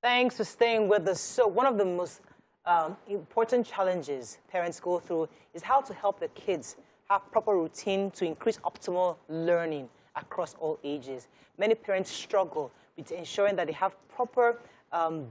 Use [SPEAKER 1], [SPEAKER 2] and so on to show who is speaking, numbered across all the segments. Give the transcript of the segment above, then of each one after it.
[SPEAKER 1] Thanks for staying with us. So one of the most important challenges parents go through is how to help their kids have proper routine to increase optimal learning across all ages. Many parents struggle with ensuring that they have proper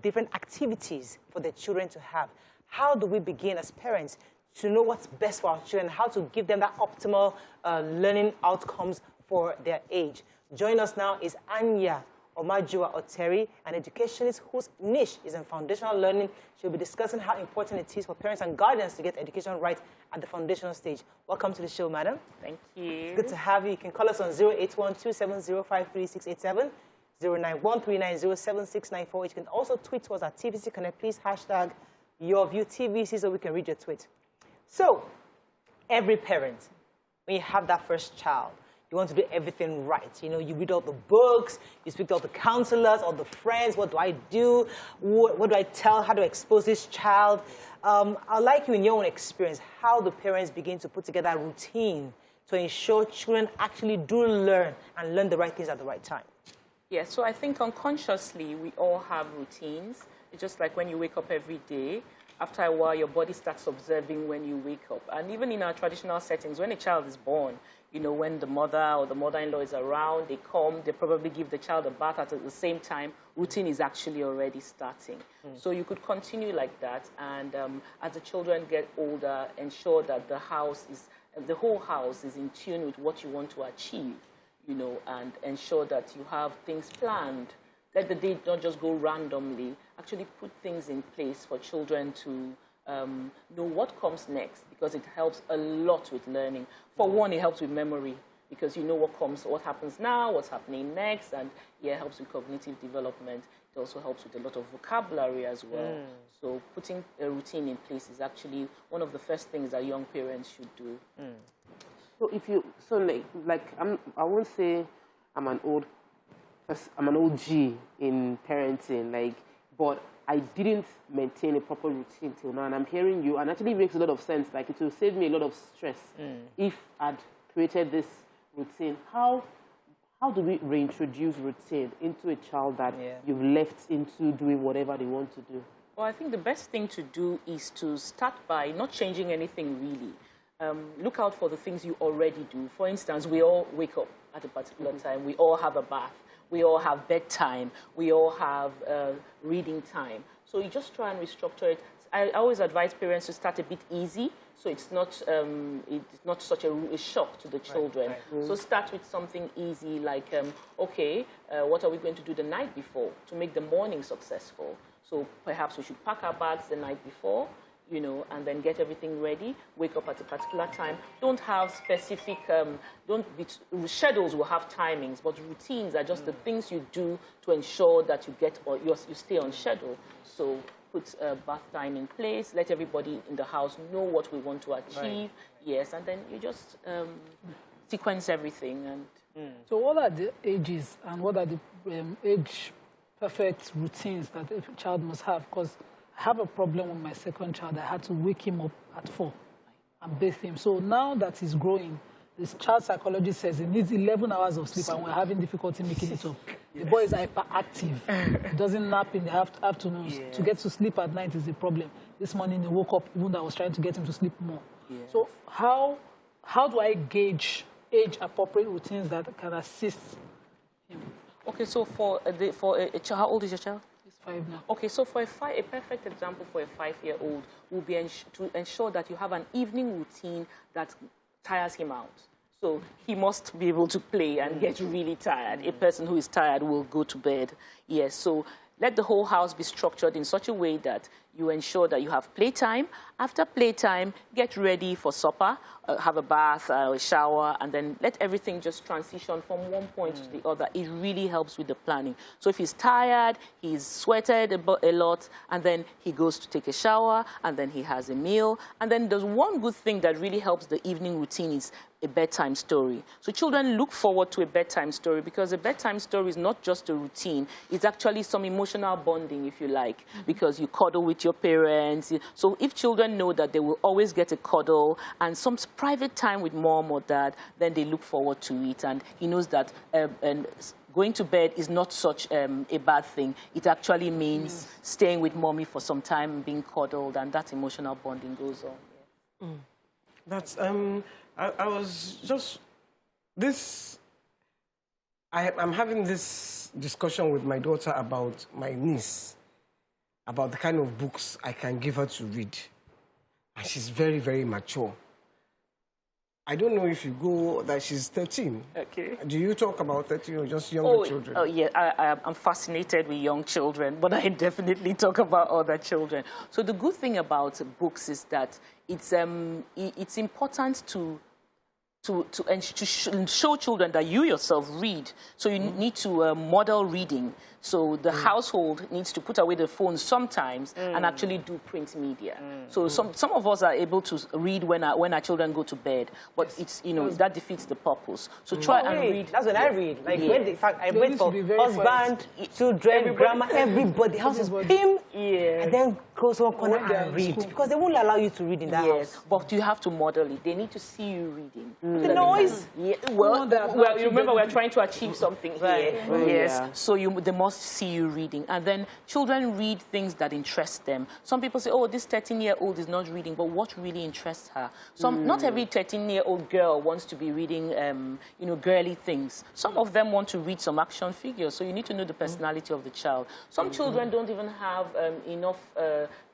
[SPEAKER 1] different activities for their children to have. How do we begin as parents to know what's best for our children, how to give them that optimal learning outcomes for their age? Joining us now is Anya Omajuwa-Oteri, an educationist whose niche is in foundational learning. She'll be discussing how important it is for parents and guardians to get education right at the foundational stage. Welcome to the show, madam.
[SPEAKER 2] Thank you.
[SPEAKER 1] It's good to have you. You can call us on 08127053687, 09139076948. You can also tweet to us at TVC Connect. Please hashtag YourViewTVC so we can read your tweet. So, every parent, when you have that first child, you want to do everything right. You know, you read all the books, you speak to all the counselors, all the friends. What do I do? What do I tell? How do I expose this child? I'd like you, in your own experience, how the parents begin to put together a routine to ensure children actually do learn and learn the right things at the right time.
[SPEAKER 2] Yeah, so I think unconsciously we all have routines. It's just like when you wake up every day. After a while, your body starts observing when you wake up. And even in our traditional settings, when a child is born, you know, when the mother or the mother-in-law is around, they come, they probably give the child a bath at the same time. Routine is actually already starting. So you could continue like that. And as the children get older, ensure that the whole house is in tune with what you want to achieve, you know, and ensure that you have things planned. Let the day not just go randomly. Actually put things in place for children to know what comes next, because it helps a lot with learning. For one, it helps with memory, because you know what happens now, what's happening next, and yeah, it helps with cognitive development. It also helps with a lot of vocabulary as well. So putting a routine in place is actually one of the first things that young parents should do.
[SPEAKER 3] So I won't say I'm an OG in parenting, but I didn't maintain a proper routine till now, and I'm hearing you, and actually it makes a lot of sense. Like, it will save me a lot of stress if I'd created this routine. How do we reintroduce routine into a child that you've left into doing whatever they want to do?
[SPEAKER 2] Well, I think the best thing to do is to start by not changing anything really. Look out for the things you already do. For instance, we all wake up at a particular time. We all have a bath. We all have bedtime. We all have reading time. So you just try and restructure it. I always advise parents to start a bit easy, so it's not such a shock to the children. Right. So start with something easy, like, okay, what are we going to do the night before to make the morning successful? So perhaps we should pack our bags the night before, you know, and then get everything ready, wake up at a particular time. Don't have specific, schedules will have timings, but routines are just the things you do to ensure that you get, or you stay on schedule. So put bath time in place, let everybody in the house know what we want to achieve, yes, and then you just sequence everything. And
[SPEAKER 4] So what are the ages and what are the age-perfect routines that a child must have? Because I have a problem with my second child. I had to wake him up at 4 and bathe him. So now that he's growing, this child psychologist says he needs 11 hours of sleep, and we're having difficulty making it up. The boy is hyperactive. He doesn't nap in the afternoons. To get to sleep at night is the problem. This morning he woke up, even though I was trying to get him to sleep more. So how do I gauge age-appropriate routines that can assist him?
[SPEAKER 2] Okay, so for a child, how old is your child?
[SPEAKER 4] 5 now.
[SPEAKER 2] Okay, so for a perfect example for a 5-year-old will be to ensure that you have an evening routine that tires him out. So he must be able to play and get really tired. A person who is tired will go to bed. Yes, so let the whole house be structured in such a way that you ensure that you have playtime. After playtime, get ready for supper, have a bath, a shower, and then let everything just transition from one point to the other. It really helps with the planning. So if he's tired, he's sweated a lot, and then he goes to take a shower, and then he has a meal. And then there's one good thing that really helps the evening routine is a bedtime story. So children look forward to a bedtime story, because a bedtime story is not just a routine. It's actually some emotional bonding, if you like, because you cuddle with your parents. So if children know that they will always get a cuddle and some private time with mom or dad, then they look forward to it. And he knows that going to bed is not such a bad thing. It actually means staying with mommy for some time, being cuddled, and that emotional bonding goes on. Yeah.
[SPEAKER 5] That's, I was just, I'm having this discussion with my daughter about my niece, about the kind of books I can give her to read. And she's very, very mature. I don't know if you go, that she's 13.
[SPEAKER 2] Okay.
[SPEAKER 5] Do you talk about 13 or just younger children?
[SPEAKER 2] Oh, yeah, I'm fascinated with young children, but I definitely talk about other children. So the good thing about books is that it's important to show children that you yourself read. So you need to model reading. So the household needs to put away the phone sometimes and actually do print media. So some of us are able to read when our children go to bed, but it's that defeats the purpose. So try and read.
[SPEAKER 1] That's when I read. Like when, in fact, I read for husband, children, grandma, everybody. House is him. Yeah. And then close one corner and read because they won't allow you to read in that house.
[SPEAKER 2] But you have to model it. They need to see you reading.
[SPEAKER 1] The noise.
[SPEAKER 2] Yeah. Well, you remember we're trying to achieve something here. Yes. So they must see you reading. And then children read things that interest them. Some people say, oh, this 13-year-old is not reading, but what really interests her? Not every 13-year-old girl wants to be reading, girly things. Some of them want to read some action figures. So you need to know the personality of the child. Some children don't even have enough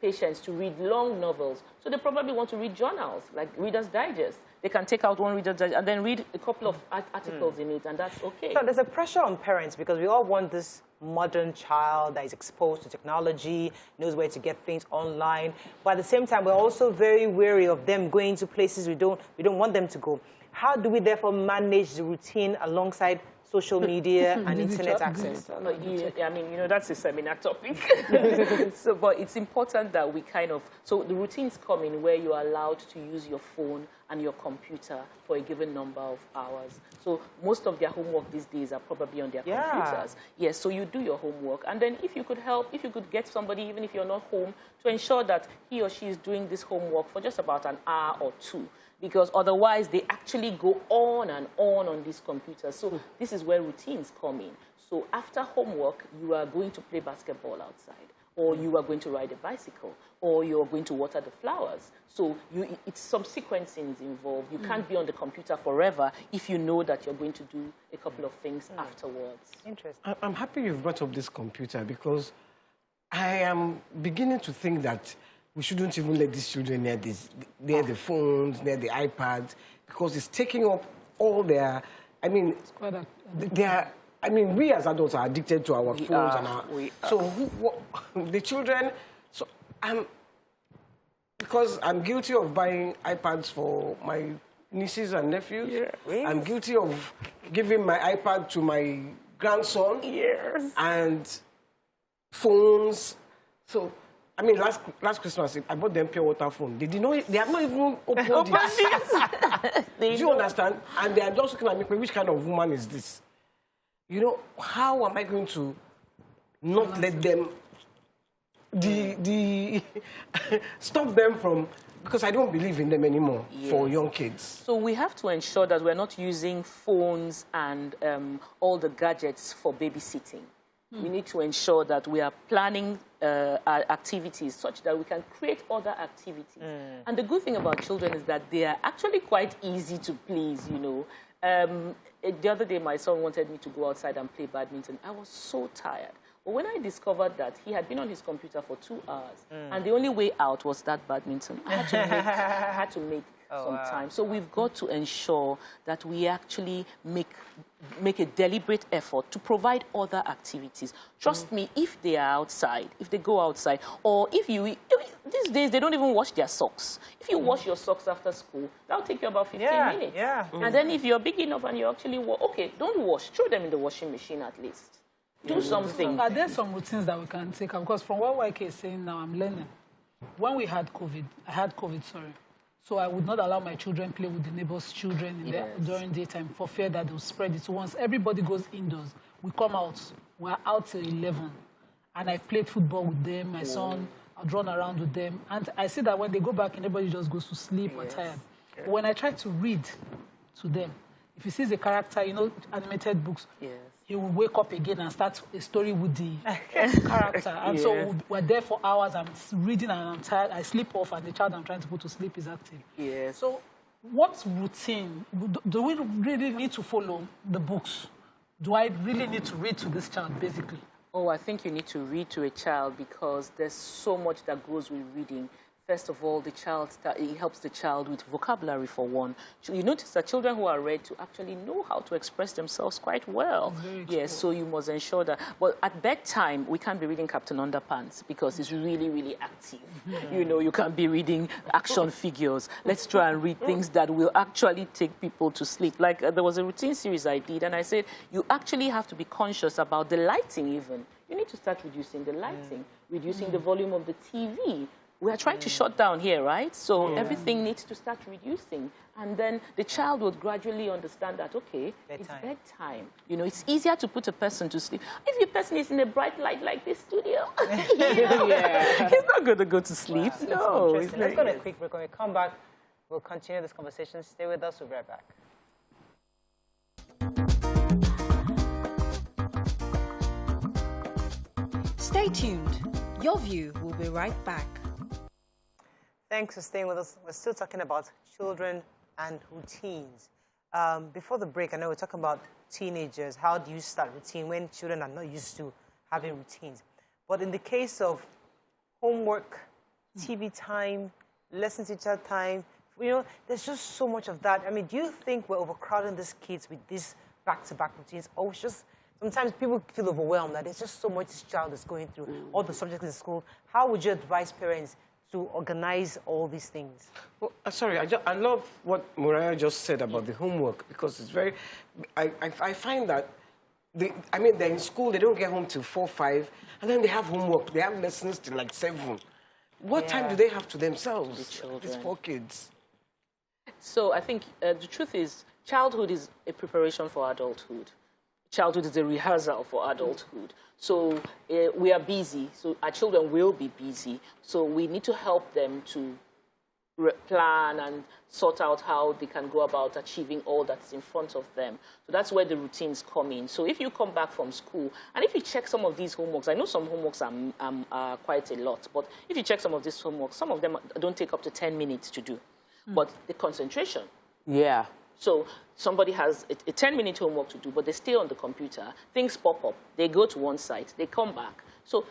[SPEAKER 2] patience to read long novels. So they probably want to read journals, like Reader's Digest. They can take out one Reader's Digest and then read a couple of articles in it, and that's okay.
[SPEAKER 1] So there's a pressure on parents because we all want this modern child that is exposed to technology, knows where to get things online. But at the same time, we're also very wary of them going to places we don't want them to go. How do we therefore manage the routine alongside social media and internet access?
[SPEAKER 2] That's a seminar topic. But it's important that we so the routines come in where you're allowed to use your phone and your computer for a given number of hours. So most of their homework these days are probably on their computers. Yes, so you do your homework. And then if you could get somebody, even if you're not home, to ensure that he or she is doing this homework for just about an hour or two. Because otherwise, they actually go on and on these computers. So this is where routines come in. So after homework, you are going to play basketball outside, or you are going to ride a bicycle, or you are going to water the flowers. So it's some sequencing is involved. You can't be on the computer forever if you know that you're going to do a couple of things afterwards.
[SPEAKER 1] Interesting.
[SPEAKER 5] I'm happy you've brought up this computer because I am beginning to think that we shouldn't even let these children near the phones, near the iPads, because it's taking up all their, we as adults are addicted to our phones. The children, because I'm guilty of buying iPads for my nieces and nephews. Yeah. I'm guilty of giving my iPad to my grandson. Yes. And phones. So, last Christmas, I bought them pure water phone. They have not even opened it. Do you understand? And they are just looking at me, which kind of woman is this? How am I going to not let them, stop them from, because I don't believe in them anymore for young kids.
[SPEAKER 2] So we have to ensure that we're not using phones and all the gadgets for babysitting. We need to ensure that we are planning activities such that we can create other activities. And the good thing about children is that they are actually quite easy to please, The other day, my son wanted me to go outside and play badminton. I was so tired. But when I discovered that he had been on his computer for 2 hours, and the only way out was that badminton, I had to make some time. So we've got to ensure that we actually make a deliberate effort to provide other activities. Trust me, if they are outside, if they go outside, or these days they don't even wash their socks. If you wash your socks after school, that'll take you about 15 minutes. Yeah. And then if you're big enough and you actually don't wash, throw them in the washing machine at least. Do something.
[SPEAKER 4] Are there some routines that we can take? Because from what YK is saying now, I'm learning. When we had COVID, so I would not allow my children play with the neighbors' children during daytime for fear that they'll spread it. So once everybody goes indoors, we come out. We're out till 11. And I played football with them. My son, I'd run around with them. And I see that when they go back, everybody just goes to sleep or tired. But when I try to read to them, if he sees a character, animated books, he will wake up again and start a story with the character. And so we're there for hours. I'm reading and I'm tired. I sleep off, and the child I'm trying to put to sleep is active.
[SPEAKER 2] Yes.
[SPEAKER 4] So what routine do we really need to follow the books? Do I really need to read to this child, basically?
[SPEAKER 2] Oh, I think you need to read to a child because there's so much that goes with reading. First of all, it helps the child with vocabulary, for one. You notice that children who are read to actually know how to express themselves quite well. Yes, so you must ensure that. Well, at bedtime, we can't be reading Captain Underpants because it's really, really active. You know, you can't be reading action figures. Let's try and read things that will actually take people to sleep. Like, there was a routine series I did, and I said, you actually have to be conscious about the lighting even. You need to start reducing the lighting, reducing the volume of the TV. We are trying to shut down here, right? So everything needs to start reducing. And then the child would gradually understand that, okay, it's bedtime. You know, it's easier to put a person to sleep. If the person is in a bright light like this studio, he's not going to go to sleep.
[SPEAKER 1] Wow, no. Let's go to a quick break. When we come back, we'll continue this conversation. Stay with us. We'll be right back.
[SPEAKER 6] Stay tuned. Your View will be right back.
[SPEAKER 1] Thanks for staying with us. We're still talking about children and routines. Before the break, I know we're talking about teenagers. How do you start routine when children are not used to having routines? But in the case of homework, TV time, lesson teacher time, you know, there's just so much of that. I mean, do you think we're overcrowding these kids with these back-to-back routines? Or it's just sometimes people feel overwhelmed that there's just so much this child is going through, all the subjects in school. How would you advise parents to organize all these things?
[SPEAKER 5] Well, sorry, I love what Mariah just said about the homework because it's very, I find that, they're in school, they don't get home till 4, 5, and then they have homework, they have lessons till like 7. What time do they have to themselves, these poor kids?
[SPEAKER 2] So I think the truth is, childhood is a preparation for adulthood. Childhood is a rehearsal for adulthood. So we are busy, so our children will be busy. So we need to help them to plan and sort out how they can go about achieving all that's in front of them. So that's where the routines come in. So if you come back from school, and if you check some of these homeworks, I know some homeworks are quite a lot, but if you check some of these homeworks, some of them don't take up to 10 minutes to do. But the concentration.
[SPEAKER 3] Yeah.
[SPEAKER 2] So somebody has a 10-minute homework to do, but they stay on the computer. Things pop up. They go to one site. They come back. So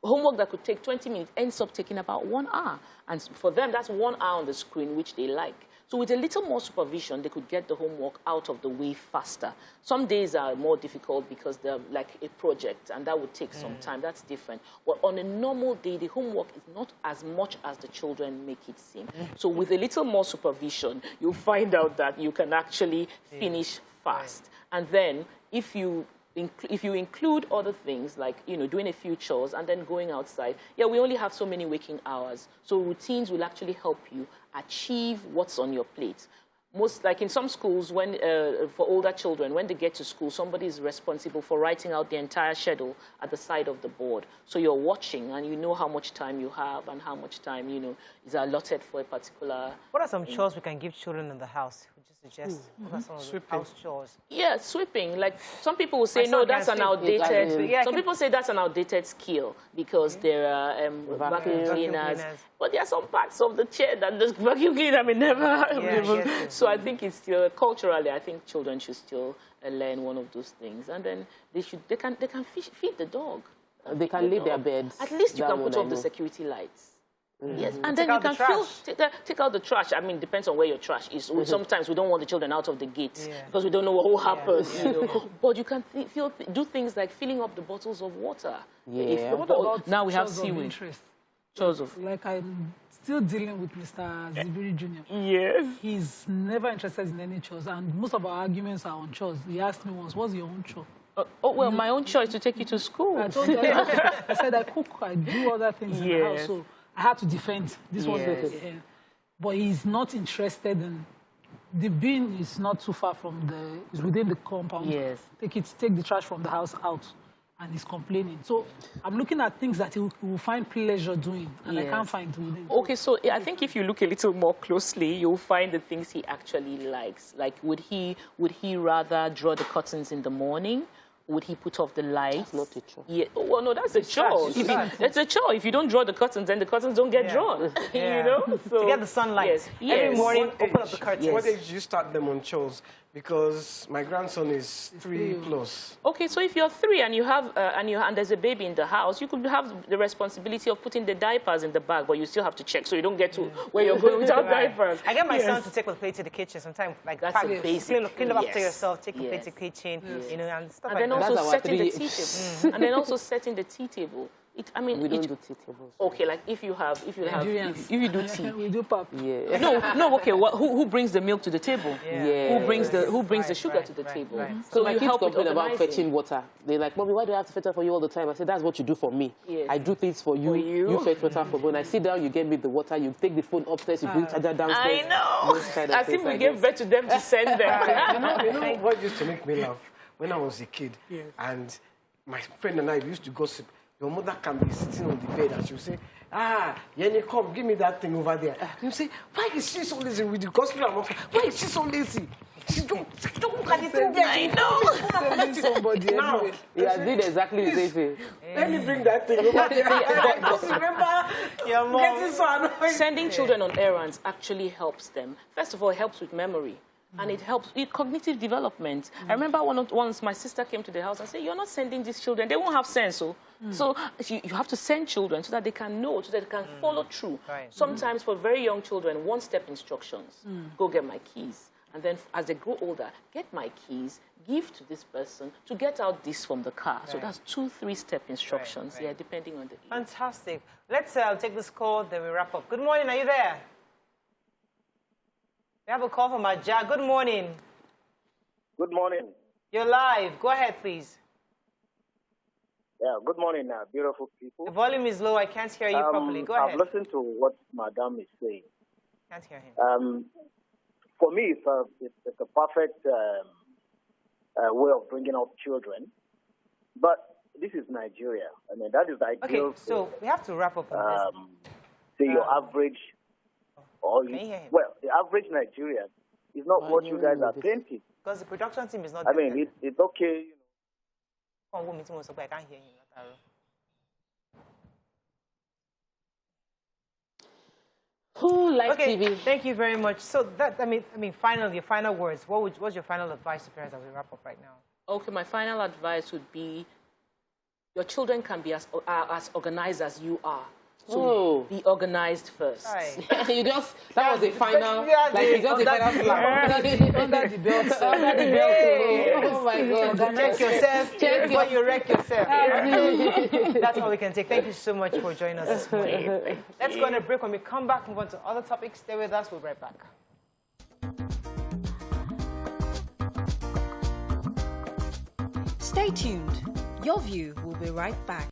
[SPEAKER 2] homework that could take 20 minutes ends up taking about 1 hour. And for them, that's 1 hour on the screen, which they like. So with a little more supervision, they could get the homework out of the way faster. Some days are more difficult because they're like a project, and that would take some time. That's different. But on a normal day, the homework is not as much as the children make it seem. So with a little more supervision, you'll find out that you can actually finish fast. And then if you include other things like, you know, doing a few chores and then going outside, we only have so many waking hours. So routines will actually help you achieve what's on your plate. Most, like in some schools, when for older children, when they get to school, somebody is responsible for writing out the entire schedule at the side of the board. So you're watching and you know how much time you have and how much time, you know, is allotted for a particular...
[SPEAKER 1] What are some chores we can give children in the house? Would you suggest? What are some of the house chores?
[SPEAKER 2] Yeah, sweeping. Like some people will say, no, that's an outdated... Some people say that's an outdated skill because there are vacuum cleaners. But there are some parts of the chair that the vacuum cleaner may never... So I think it's still, culturally, I think children should still learn one of those things. And then they can feed the dog.
[SPEAKER 3] They can leave their beds.
[SPEAKER 2] At least you can put off the security lights. Yes, and then you can take out the trash. I mean, depends on where your trash is. Sometimes we don't want the children out of the gate because we don't know what will happen. You know? But you can do things like filling up the bottles of water. Now we have seaweed. Chores of...
[SPEAKER 4] Like I'm still dealing with Mr. Zibiri Jr.
[SPEAKER 2] Yes.
[SPEAKER 4] He's never interested in any chores, and most of our arguments are on chores. He asked me once, what's your own chore?
[SPEAKER 2] Well, my own chore is to take you to school.
[SPEAKER 4] I told you, I said I cook, I do other things in the house, so I had to defend. This was but he's not interested in... The bin is not too far from it's within the compound.
[SPEAKER 3] Yes.
[SPEAKER 4] Take the trash from the house out. And he's complaining. So I'm looking at things that he will find pleasure doing, and I can't find within.
[SPEAKER 2] Okay, so I think if you look a little more closely, you'll find the things he actually likes. Like, would he rather draw the curtains in the morning, Would he put off the lights?
[SPEAKER 3] That's not a chore.
[SPEAKER 2] Yeah. Well, no, that's a chore. It's a chore. If you don't draw the curtains, then the curtains don't get drawn.
[SPEAKER 1] Yeah.
[SPEAKER 2] You know? So,
[SPEAKER 1] to get the sunlight.
[SPEAKER 2] Yes.
[SPEAKER 1] Every morning,
[SPEAKER 5] What
[SPEAKER 1] open up
[SPEAKER 5] age-
[SPEAKER 1] the curtains.
[SPEAKER 5] What age do you start them on chores? Because my grandson is 3 plus.
[SPEAKER 2] Okay, so if you're 3 and you have and there's a baby in the house, you could have the responsibility of putting the diapers in the bag, but you still have to check so you don't get to where you're going without diapers.
[SPEAKER 1] I get my son to take the plate to the kitchen sometimes, like
[SPEAKER 2] That's a basic.
[SPEAKER 1] clean up after
[SPEAKER 2] Yes.
[SPEAKER 1] yourself, take the plate
[SPEAKER 2] Yes.
[SPEAKER 1] to the kitchen, you know, and stuff
[SPEAKER 2] And
[SPEAKER 1] like
[SPEAKER 2] then
[SPEAKER 1] that.
[SPEAKER 2] also
[SPEAKER 3] That's our
[SPEAKER 2] setting the
[SPEAKER 3] 3.
[SPEAKER 2] tea table. And then also setting the tea table.
[SPEAKER 3] We don't do tea tables.
[SPEAKER 2] Okay, like if you do tea.
[SPEAKER 4] We do pap.
[SPEAKER 3] Yeah.
[SPEAKER 2] No, okay. Who brings the milk to the table?
[SPEAKER 3] Yeah.
[SPEAKER 2] Who brings the sugar to the table?
[SPEAKER 1] right.
[SPEAKER 3] So my
[SPEAKER 2] you
[SPEAKER 3] kids
[SPEAKER 2] help with
[SPEAKER 3] complain about
[SPEAKER 2] organizing.
[SPEAKER 3] fetching water. They're like, Mommy, why do I have to fetch water for you all the time? I said, that's what you do for me.
[SPEAKER 2] Yes.
[SPEAKER 3] I do things for you. You fetch water for me. When I sit down, you get me the water. You take the phone upstairs, you bring charger downstairs.
[SPEAKER 2] I know.
[SPEAKER 3] Those kind of
[SPEAKER 2] As if
[SPEAKER 3] things,
[SPEAKER 2] we
[SPEAKER 3] I
[SPEAKER 2] gave
[SPEAKER 3] guess.
[SPEAKER 2] birth to them to send them.
[SPEAKER 5] You know what used to make me laugh? When I was a kid, and my friend and I used to gossip. Your mother can be sitting on the bed and she'll say, Yenny, come, give me that thing over there. You say, why is she so lazy with the gospel? Why is she so lazy? She don't look at the thing there. I know.
[SPEAKER 4] Somebody
[SPEAKER 5] Now,
[SPEAKER 4] anyway.
[SPEAKER 3] Yeah, I did exactly the same thing.
[SPEAKER 5] let me bring that thing over there. I just remember
[SPEAKER 1] Your mom.
[SPEAKER 5] getting so annoyed.
[SPEAKER 2] Sending children on errands actually helps them. First of all, it helps with memory. And it helps with cognitive development. I remember once my sister came to the house and said, you're not sending these children. They won't have sense. So you have to send children so that they can know, so that they can follow through.
[SPEAKER 1] Right.
[SPEAKER 2] Sometimes for very young children, one-step instructions. Go get my keys. And then as they grow older, get my keys, give to this person to get out this from the car. So that's 2, 3-step instructions,
[SPEAKER 1] right.
[SPEAKER 2] depending on the age.
[SPEAKER 1] Fantastic. Let's take this call, then we wrap up. Good morning, are you there? We have a call from Aja. Good morning.
[SPEAKER 7] Good morning.
[SPEAKER 1] You're live. Go ahead, please.
[SPEAKER 7] Yeah, good morning, beautiful people.
[SPEAKER 1] The volume is low. I can't hear you properly. Go ahead.
[SPEAKER 7] I've listened to what Madam is saying.
[SPEAKER 1] Can't hear him.
[SPEAKER 7] For me, it's a perfect way of bringing up children. But this is Nigeria. I mean, that is ideal.
[SPEAKER 1] Okay, so we have to wrap up on this.
[SPEAKER 7] Say your average, or
[SPEAKER 1] Can you hear him?
[SPEAKER 7] well, the average Nigerian is not what you guys are painting.
[SPEAKER 1] Because the production team is not
[SPEAKER 7] I
[SPEAKER 1] there.
[SPEAKER 7] mean, it's okay.
[SPEAKER 1] I can't hear him.
[SPEAKER 3] Who likes
[SPEAKER 1] Okay,
[SPEAKER 3] TV?
[SPEAKER 1] thank you very much. So that, I mean, finally, your final words. What's your final advice to parents as we wrap up right now?
[SPEAKER 2] Okay, my final advice would be your children can be as organized as you are. So be organized first.
[SPEAKER 1] Right.
[SPEAKER 3] That was a final,
[SPEAKER 1] Yeah,
[SPEAKER 3] like it's just a final slap.
[SPEAKER 4] Under the belt.
[SPEAKER 3] Under the belt. Oh my God.
[SPEAKER 1] Check yourself
[SPEAKER 3] Check
[SPEAKER 1] before you wreck yourself. That's all we can take. Thank you so much for joining us this morning. Let's go on a break. When we come back, move on to other topics. Stay with us. We'll be right back.
[SPEAKER 6] Stay tuned. Your view will be right back.